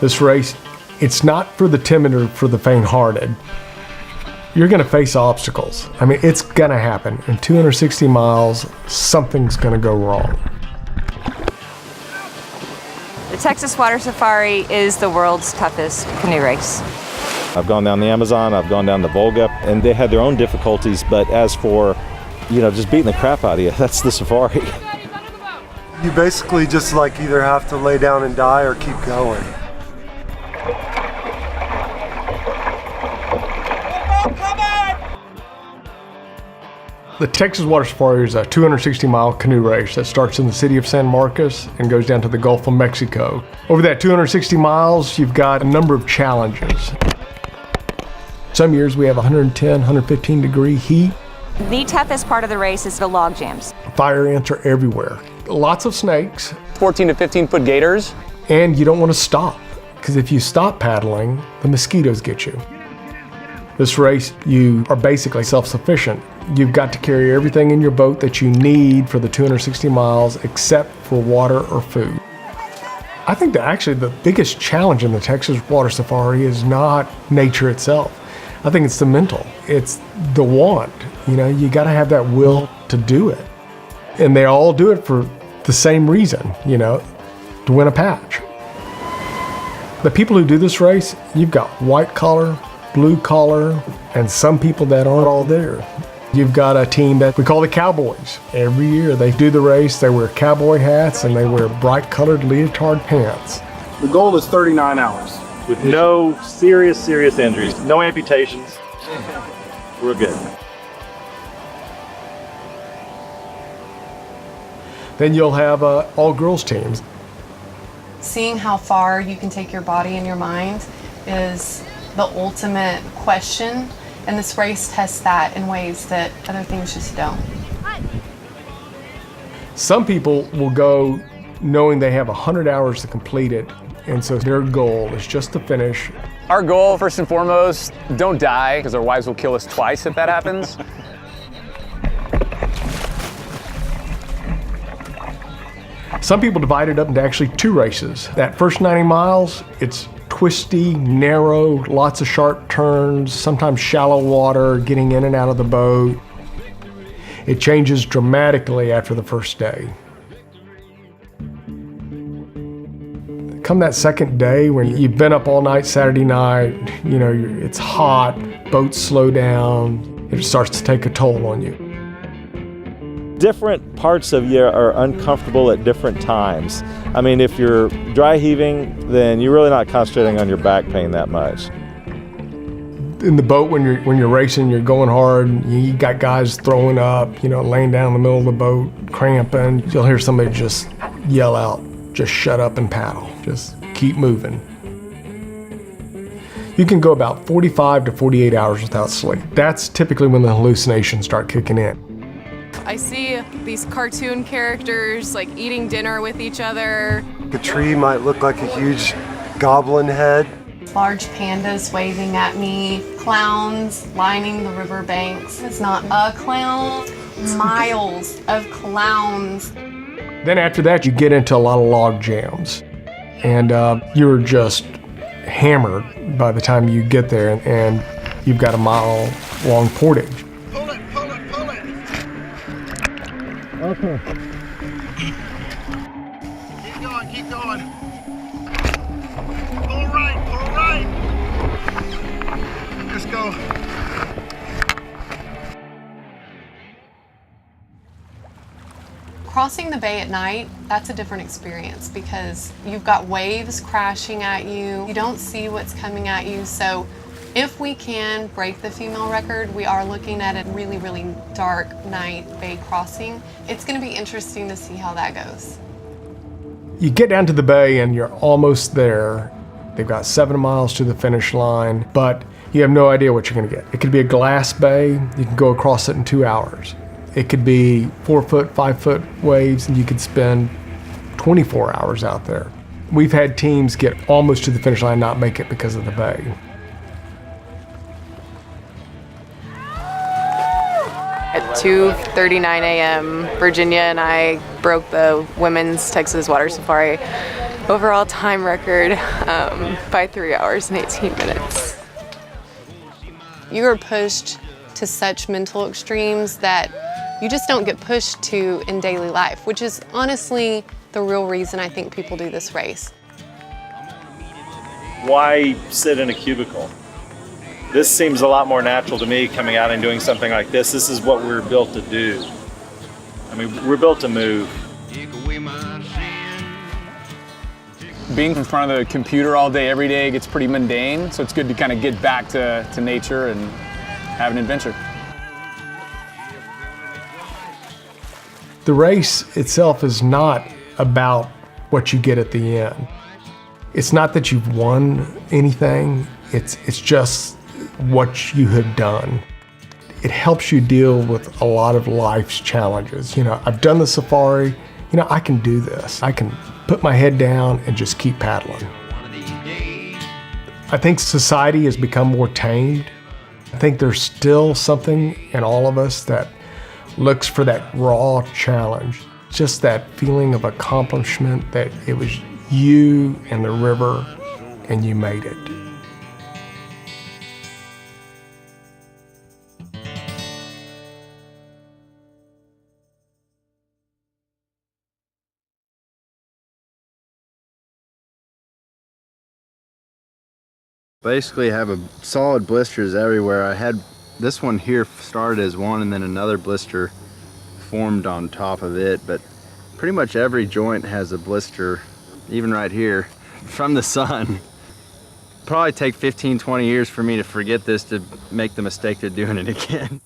This race, it's not for the timid or for the faint-hearted. You're gonna face obstacles. I mean, it's gonna happen. In 260 miles, something's gonna go wrong. The Texas Water Safari is the world's toughest canoe race. I've gone down the Amazon, I've gone down the Volga, and they had their own difficulties, but as for, just beating the crap out of you, that's the safari. You basically just either have to lay down and die or keep going. The Texas Water Safari is a 260-mile canoe race that starts in the city of San Marcos and goes down to the Gulf of Mexico. Over that 260 miles, you've got a number of challenges. Some years we have 110, 115 degree heat. The toughest part of the race is the log jams. Fire ants are everywhere. Lots of snakes. 14 to 15 foot gators. And you don't want to stop, because if you stop paddling, the mosquitoes get you. This race, you are basically self-sufficient. You've got to carry everything in your boat that you need for the 260 miles except for water or food. I think that actually the biggest challenge in the Texas Water Safari is not nature itself. I think it's the mental. It's the want. You got to have that will to do it. And they all do it for the same reason, to win a patch. The people who do this race, you've got white collar, blue collar, and some people that aren't all there. You've got a team that we call the Cowboys. Every year they do the race, they wear cowboy hats and they wear bright colored leotard pants. The goal is 39 hours. With no serious injuries, no amputations. We're good. Then you'll have all-girls teams. Seeing how far you can take your body and your mind is the ultimate question, and this race tests that in ways that other things just don't. Some people will go knowing they have 100 hours to complete it, and so their goal is just to finish. Our goal, first and foremost, don't die, because our wives will kill us twice if that happens. Some people divide it up into actually two races. That first 90 miles, it's twisty, narrow, lots of sharp turns, sometimes shallow water, getting in and out of the boat. It changes dramatically after the first day. Come that second day when you've been up all night Saturday night, it's hot, boats slow down, it starts to take a toll on you. Different parts of you are uncomfortable at different times. I mean, if you're dry heaving, then you're really not concentrating on your back pain that much. In the boat, when you're racing, you're going hard, you got guys throwing up, laying down in the middle of the boat, cramping. You'll hear somebody just yell out, just shut up and paddle, just keep moving. You can go about 45 to 48 hours without sleep. That's typically when the hallucinations start kicking in. I see these cartoon characters eating dinner with each other. A tree might look like a huge goblin head. Large pandas waving at me, clowns lining the riverbanks. It's not a clown, miles of clowns. Then after that, you get into a lot of log jams. And you're just hammered by the time you get there, and you've got a mile-long portage. Pull it. Okay. Keep going. Pull right. Let's go. Crossing the bay at night, that's a different experience because you've got waves crashing at you. You don't see what's coming at you. So if we can break the female record, we are looking at a really, really dark night bay crossing. It's going to be interesting to see how that goes. You get down to the bay and you're almost there. They've got 7 miles to the finish line, but you have no idea what you're going to get. It could be a glass bay. You can go across it in 2 hours. It could be 4-foot, 5-foot waves, and you could spend 24 hours out there. We've had teams get almost to the finish line and not make it because of the bay. At 2:39 a.m., Virginia and I broke the women's Texas Water Safari overall time record by 3 hours and 18 minutes. You are pushed to such mental extremes that you just don't get pushed to in daily life, which is honestly the real reason I think people do this race. Why sit in a cubicle? This seems a lot more natural to me, coming out and doing something like this. This is what we're built to do. I mean, we're built to move. Being in front of the computer all day, every day gets pretty mundane, so it's good to kind of get back to nature and have an adventure. The race itself is not about what you get at the end. It's not that you've won anything, it's just what you have done. It helps you deal with a lot of life's challenges. You know, I've done the safari, you know, I can do this. I can put my head down and just keep paddling. I think society has become more tamed. I think there's still something in all of us that looks for that raw challenge, just that feeling of accomplishment that it was you and the river and you made it. Basically, I have solid blisters everywhere. I had this one here started as one and then another blister formed on top of it, but pretty much every joint has a blister, even right here, from the sun. Probably take 15-20 years for me to forget this to make the mistake of doing it again.